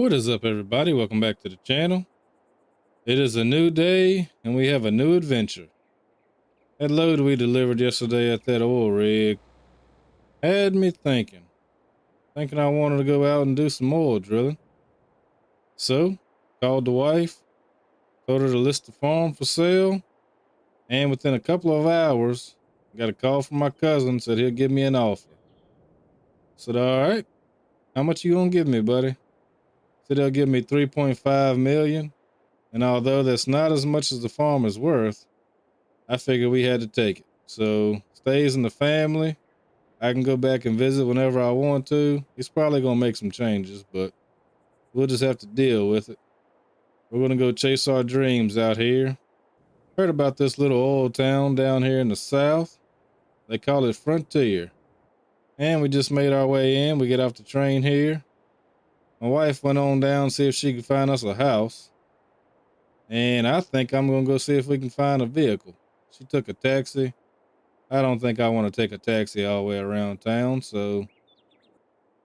What is up, everybody? Welcome back to the channel. It is a new day, and we have a new adventure. That load we delivered yesterday at that oil rig had me thinking I wanted to go out and do some oil drilling. So, called the wife, told her to list the farm for sale, and within a couple of hours, got a call from my cousin, said he'll give me an offer. Said, all right, how much you gonna give me, buddy? Said he'll give me 3.5 million, and although that's not as much as the farm is worth, I figured we had to take it. So stays in the family. I can go back and visit whenever I want to. He's probably gonna make some changes, but we'll just have to deal with it. We're gonna go chase our dreams out here. Heard about this little oil town down here in the south. They call it Frontier. And we just made our way in. We get off the train here. My wife went on down to see if she could find us a house. And I think I'm gonna go see if we can find a vehicle. She took a taxi. I don't think I want to take a taxi all the way around town, so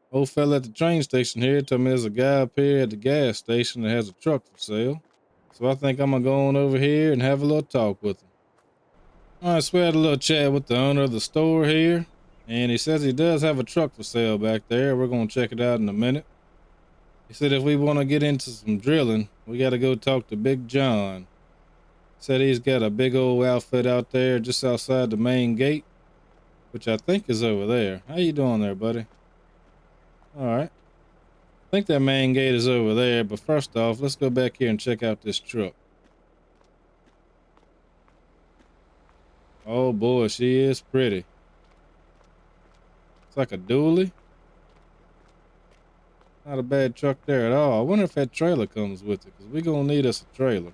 old fella at the train station here told me there's a guy up here at the gas station that has a truck for sale. So I think I'm gonna go on over here and have a little talk with him. All right, so we had a little chat with the owner of the store here, and he says he does have a truck for sale back there. We're gonna check it out in a minute. He said if we want to get into some drilling, we got to go talk to Big John. Said he's got a big old outfit out there just outside the main gate, which I think is over there. How you doing there, buddy? All right. I think that main gate is over there, but first off, let's go back here and check out this truck. Oh boy, she is pretty. It's like a dually. Not a bad truck there at all. I wonder if that trailer comes with it, because we're going to need us a trailer.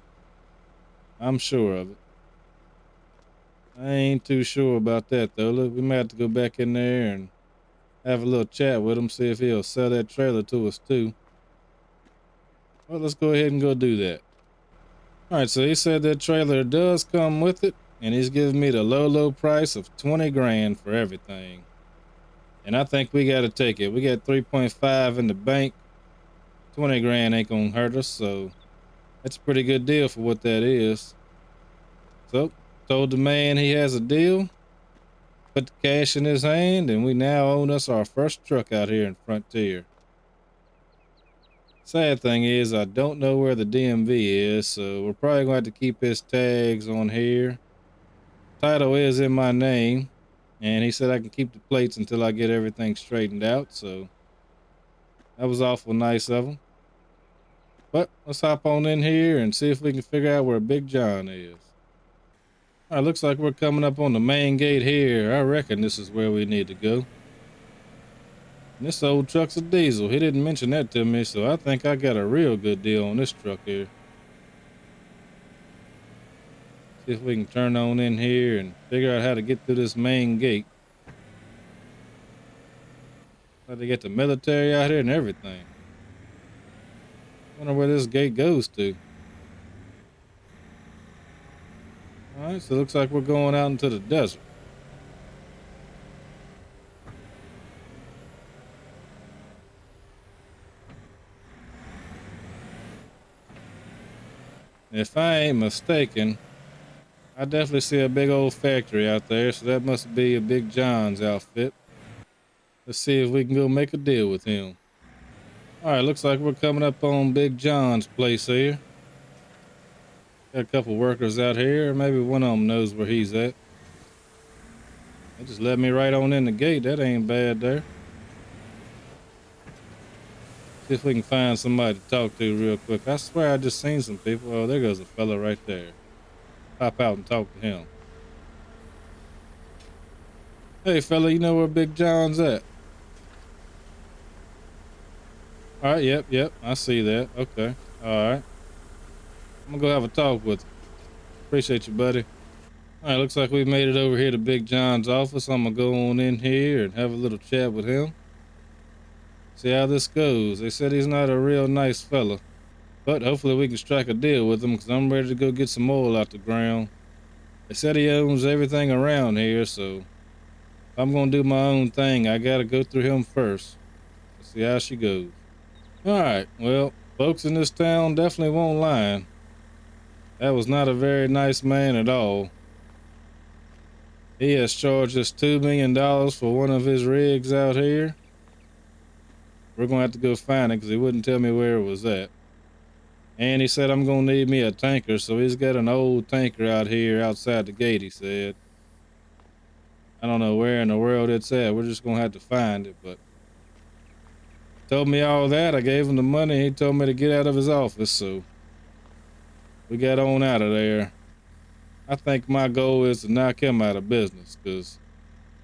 I'm sure of it. I ain't too sure about that, though. Look, we might have to go back in there and have a little chat with him, see if he'll sell that trailer to us, too. Well, let's go ahead and go do that. All right, so he said that trailer does come with it, and he's giving me the low price of 20 grand for everything. And I think we got to take it. We got 3.5 in the bank. 20 grand ain't gonna hurt us, so that's a pretty good deal for what that is. So, told the man he has a deal, put the cash in his hand, and we now own us our first truck out here in Frontier. Sad thing is, I don't know where the DMV is, so we're probably going to have to keep his tags on here. Title is in my name, and he said I can keep the plates until I get everything straightened out, so that was awful nice of him. But let's hop on in here and see if we can figure out where Big John is. All right, looks like we're coming up on the main gate here. I reckon this is where we need to go. And this old truck's a diesel. He didn't mention that to me, so I think I got a real good deal on this truck here. See if we can turn on in here and figure out how to get through this main gate. How they get the military out here and everything. Wonder where this gate goes to. All right, so it looks like we're going out into the desert. If I ain't mistaken, I definitely see a big old factory out there, so that must be a Big John's outfit. Let's see if we can go make a deal with him. All right, looks like we're coming up on Big John's place here. Got a couple workers out here. Maybe one of them knows where he's at. They just let me right on in the gate. That ain't bad there. See if we can find somebody to talk to real quick. I swear I just seen some people. Oh, there goes a fella right there. Pop out and talk to him. Hey, fella, you know where Big John's at? All right, yep, I see that. Okay, all right. I'm gonna go have a talk with him. Appreciate you, buddy. All right, looks like we made it over here to Big John's office. I'm gonna go on in here and have a little chat with him. See how this goes. They said he's not a real nice fella, but hopefully we can strike a deal with him because I'm ready to go get some oil out the ground. They said he owns everything around here, so if I'm gonna do my own thing, I gotta go through him first. Let's see how she goes. All right. Well, folks in this town definitely won't lie. That was not a very nice man at all. He has charged us $2 million for one of his rigs out here. We're gonna have to go find it because he wouldn't tell me where it was at. And he said I'm gonna need me a tanker, so he's got an old tanker out here outside the gate. He said, I don't know where in the world it's at. We're just gonna have to find it. But told me all that. I gave him the money. He told me to get out of his office, so we got on out of there. I think my goal is to knock him out of business because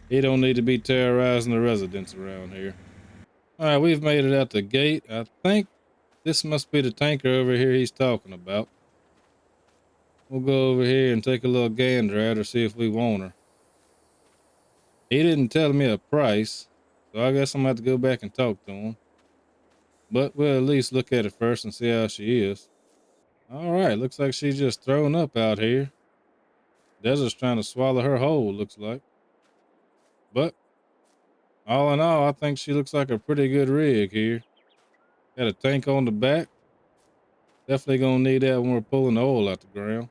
he don't need to be terrorizing the residents around here. All right, we've made it out the gate. I think this must be the tanker over here he's talking about. We'll go over here and take a little gander at her, see if we want her. He didn't tell me a price, so I guess I'm gonna have to go back and talk to him. But we'll at least look at it first and see how she is. All right, looks like she's just thrown up out here. Desert's trying to swallow her whole, looks like. But all in all, I think she looks like a pretty good rig here. Got a tank on the back. Definitely gonna need that when we're pulling the oil out the ground.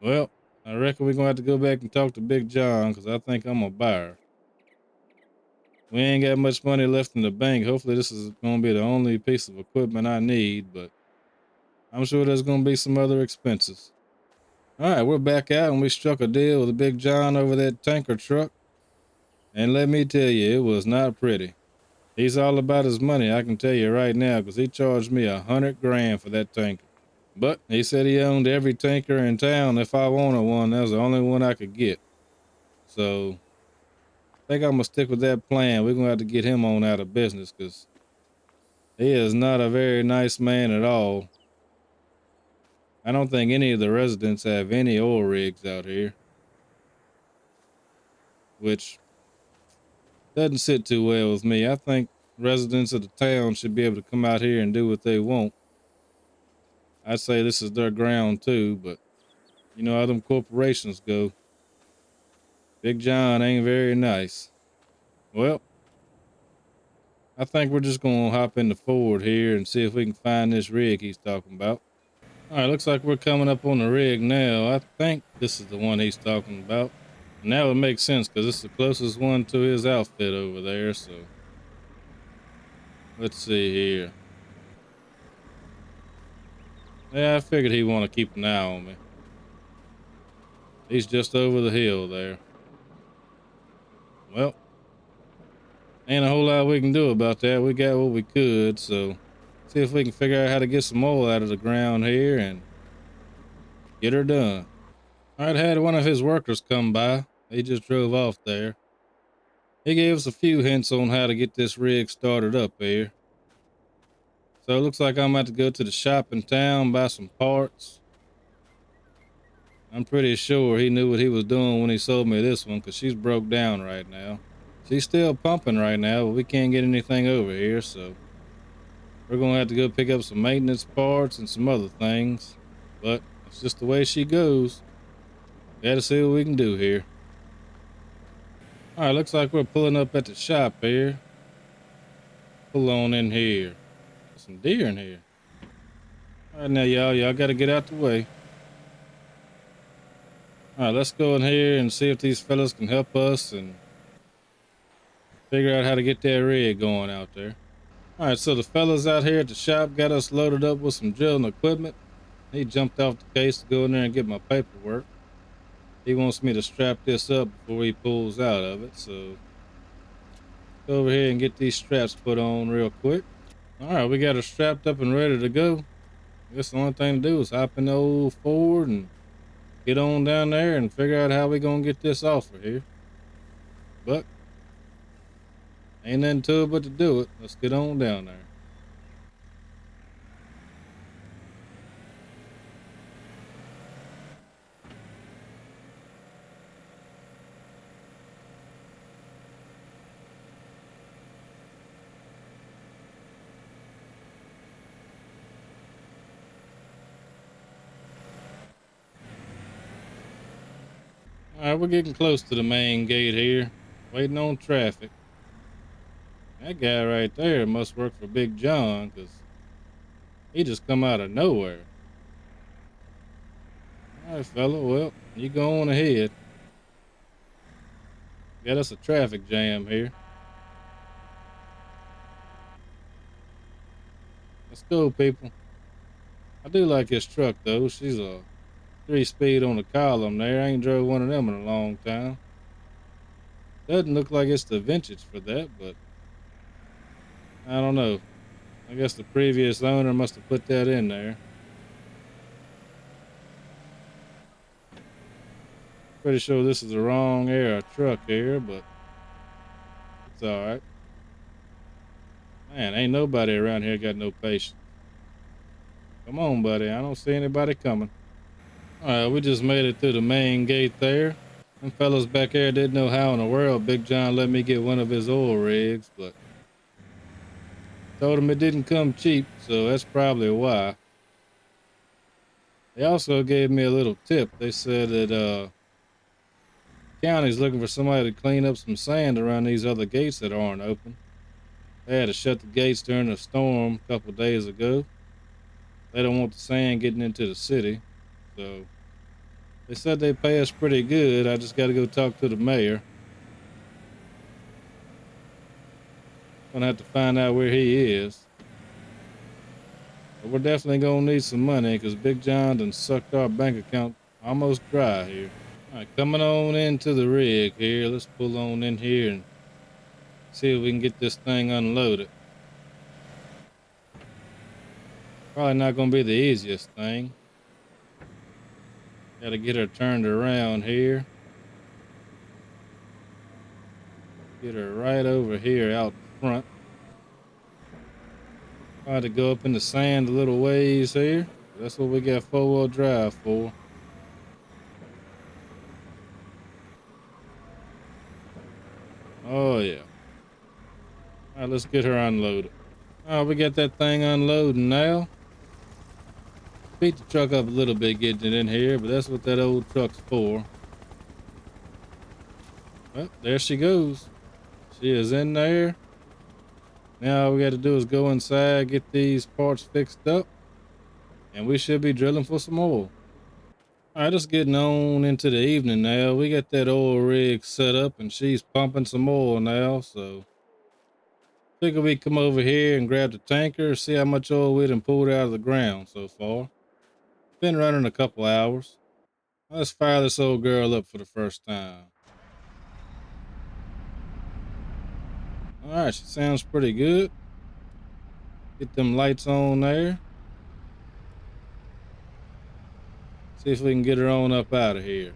Well, I reckon we're gonna have to go back and talk to Big John because I think I'm a buyer. We ain't got much money left in the bank. Hopefully, this is gonna be the only piece of equipment I need, but I'm sure there's gonna be some other expenses. All right, we're back out and we struck a deal with Big John over that tanker truck. And let me tell you, it was not pretty. He's all about his money, I can tell you right now, because he charged me 100 grand for that tanker. But he said he owned every tanker in town. If I wanted one, that was the only one I could get. So I think I'm gonna stick with that plan. We're gonna have to get him on out of business because he is not a very nice man at all. I don't think any of the residents have any oil rigs out here, which doesn't sit too well with me. I think residents of the town should be able to come out here and do what they want. I'd say this is their ground too, but you know how them corporations go. Big John ain't very nice. Well, I think we're just gonna hop in the Ford here and see if we can find this rig he's talking about. All right, looks like we're coming up on the rig now. I think this is the one he's talking about. And that would make sense because it's the closest one to his outfit over there. So let's see here. Yeah, I figured he'd want to keep an eye on me. He's just over the hill there. Well, ain't a whole lot we can do about that. We got what we could, so see if we can figure out how to get some oil out of the ground here and get her done. All right, had one of his workers come by. He just drove off there. He gave us a few hints on how to get this rig started up here. So it looks like I'm about to go to the shop in town, buy some parts. I'm pretty sure he knew what he was doing when he sold me this one because she's broke down right now. She's still pumping right now, but we can't get anything over here, so we're gonna have to go pick up some maintenance parts and some other things. But it's just the way she goes. Gotta see what we can do here. All right, looks like we're pulling up at the shop here. Pull on in here. There's some deer in here. All right, now y'all gotta get out the way. All right, let's go in here and see if these fellas can help us and figure out how to get that rig going out there. All right, so the fellas out here at the shop got us loaded up with some drilling equipment. He jumped off the case to go in there and get my paperwork. He wants me to strap this up before he pulls out of it. So go over here and get these straps put on real quick. All right, we got her strapped up and ready to go. I guess the only thing to do is hop in the old Ford and get on down there and figure out how we gonna get this off of here. But ain't nothing to it but to do it. Let's get on down there. All right, we're getting close to the main gate here. Waiting on traffic. That guy right there must work for Big John, 'cause he just come out of nowhere. All right, fella. Well, you go on ahead. Got us a traffic jam here. Let's go, people. I do like his truck though. She's a 3-speed on the column there. I ain't drove one of them in a long time. Doesn't look like it's the vintage for that, but I don't know. I guess the previous owner must have put that in there. Pretty sure this is the wrong era truck here, but it's all right. Man, ain't nobody around here got no patience. Come on, buddy. I don't see anybody coming. All right, we just made it through the main gate there. Them fellas back there didn't know how in the world Big John let me get one of his oil rigs, but told him it didn't come cheap, so that's probably why. They also gave me a little tip. They said that county's looking for somebody to clean up some sand around these other gates that aren't open. They had to shut the gates during a storm a couple days ago. They don't want the sand getting into the city, so they said they pay us pretty good. I just got to go talk to the mayor. Gonna have to find out where he is. But we're definitely gonna need some money because Big John done sucked our bank account almost dry here. All right, coming on into the rig here. Let's pull on in here and see if we can get this thing unloaded. Probably not gonna be the easiest thing. Got to get her turned around here. Get her right over here out front. Try to go up in the sand a little ways here. That's what we got 4-wheel drive for. Oh yeah. All right, let's get her unloaded. All right, we got that thing unloading now. Beat the truck up a little bit getting it in here, but that's what that old truck's for. Well, there she goes. She is in there. Now all we got to do is go inside, get these parts fixed up, and we should be drilling for some oil. All right, just getting on into the evening now. We got that oil rig set up and she's pumping some oil now. So figure we come over here and grab the tanker, see how much oil we done pulled out of the ground so far. Been running a couple hours. Let's fire this old girl up for the first time. All right, she sounds pretty good. Get them lights on there. See if we can get her on up out of here.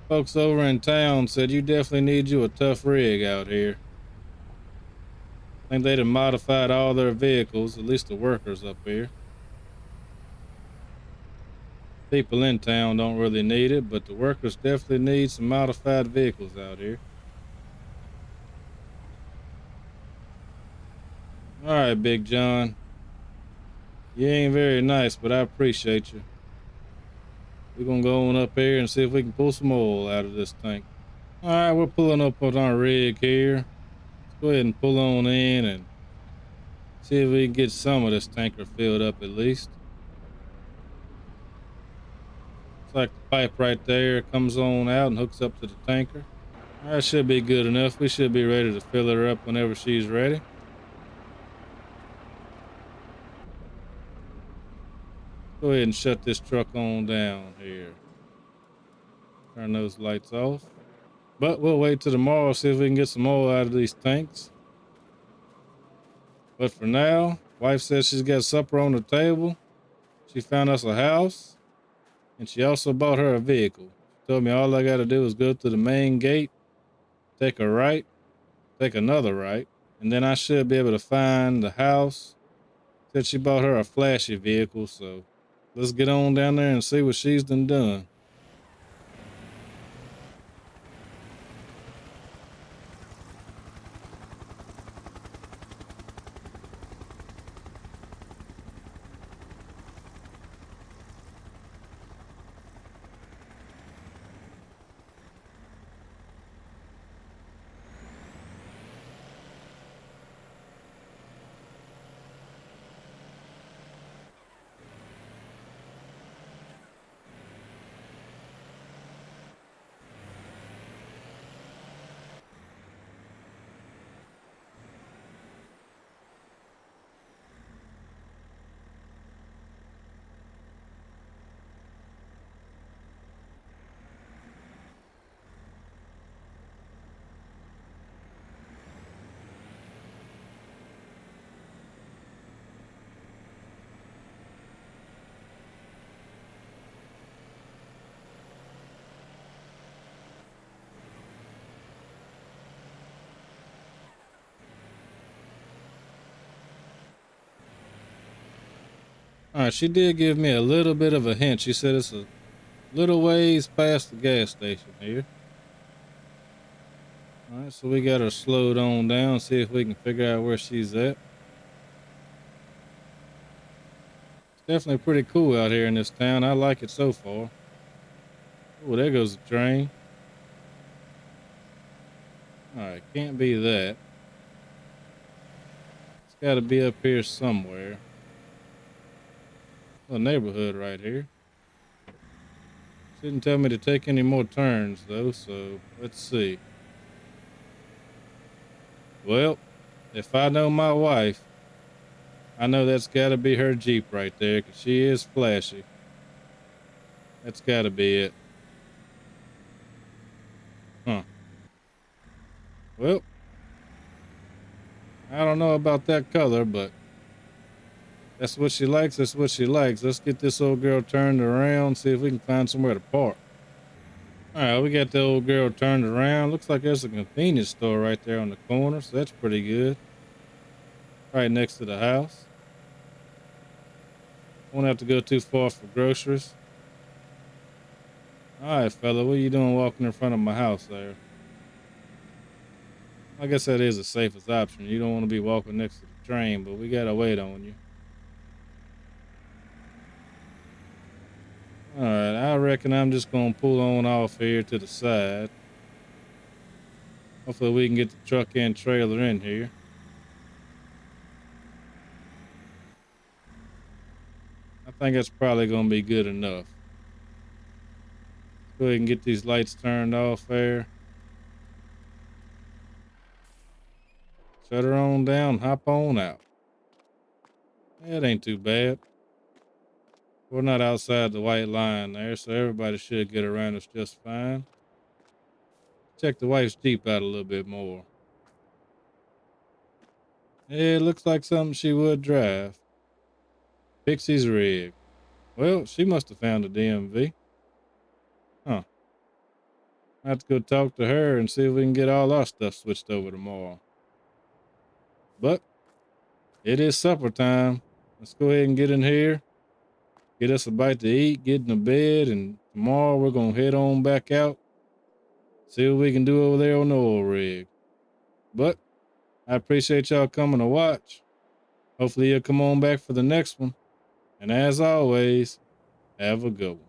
Folks over in town said you definitely need you a tough rig out here. I think they'd have modified all their vehicles, at least the workers up here. People in town don't really need it, but the workers definitely need some modified vehicles out here. All right, Big John. You ain't very nice, but I appreciate you. We're gonna go on up here and see if we can pull some oil out of this tank. All right, we're pulling up on our rig here. Let's go ahead and pull on in and see if we can get some of this tanker filled up at least. It's like the pipe right there comes on out and hooks up to the tanker. That should be good enough. We should be ready to fill her up whenever she's ready. Go ahead and shut this truck on down here. Turn those lights off. But we'll wait till tomorrow, see if we can get some oil out of these tanks. But for now, wife says she's got supper on the table. She found us a house, and she also bought her a vehicle. She told me all I got to do is go to the main gate, take a right, take another right, and then I should be able to find the house. Said she bought her a flashy vehicle, so let's get on down there and see what she's done. All right, she did give me a little bit of a hint. She said it's a little ways past the gas station here. All right, so we got her slowed on down, see if we can figure out where she's at. It's definitely pretty cool out here in this town. I like it so far. Oh, there goes the train. All right, can't be that. It's got to be up here somewhere. A neighborhood right here. She didn't tell me to take any more turns though, so let's see. Well, if I know my wife, I know that's got to be her Jeep right there, because she is flashy. That's got to be it. Huh. Well, I don't know about that color, but that's what she likes. That's what she likes. Let's get this old girl turned around, see if we can find somewhere to park. All right, we got the old girl turned around. Looks like there's a convenience store right there on the corner, so that's pretty good. Right next to the house. Won't have to go too far for groceries. All right, fella, what are you doing walking in front of my house there? I guess that is the safest option. You don't want to be walking next to the train, but we gotta wait on you. All right, I reckon I'm just gonna pull on off here to the side. Hopefully we can get the truck and trailer in here. I think that's probably gonna be good enough. Let's go ahead and get these lights turned off there. Shut her on down, hop on out. That ain't too bad. We're not outside the white line there, so everybody should get around us just fine. Check the wife's Jeep out a little bit more. Yeah, it looks like something she would drive. Pixie's rig. Well, she must have found a DMV. Huh. I have to go talk to her and see if we can get all our stuff switched over tomorrow. But it is supper time. Let's go ahead and get in here, get us a bite to eat, get in the bed, and tomorrow we're going to head on back out, see what we can do over there on the oil rig. But I appreciate y'all coming to watch. Hopefully you'll come on back for the next one. And as always, have a good one.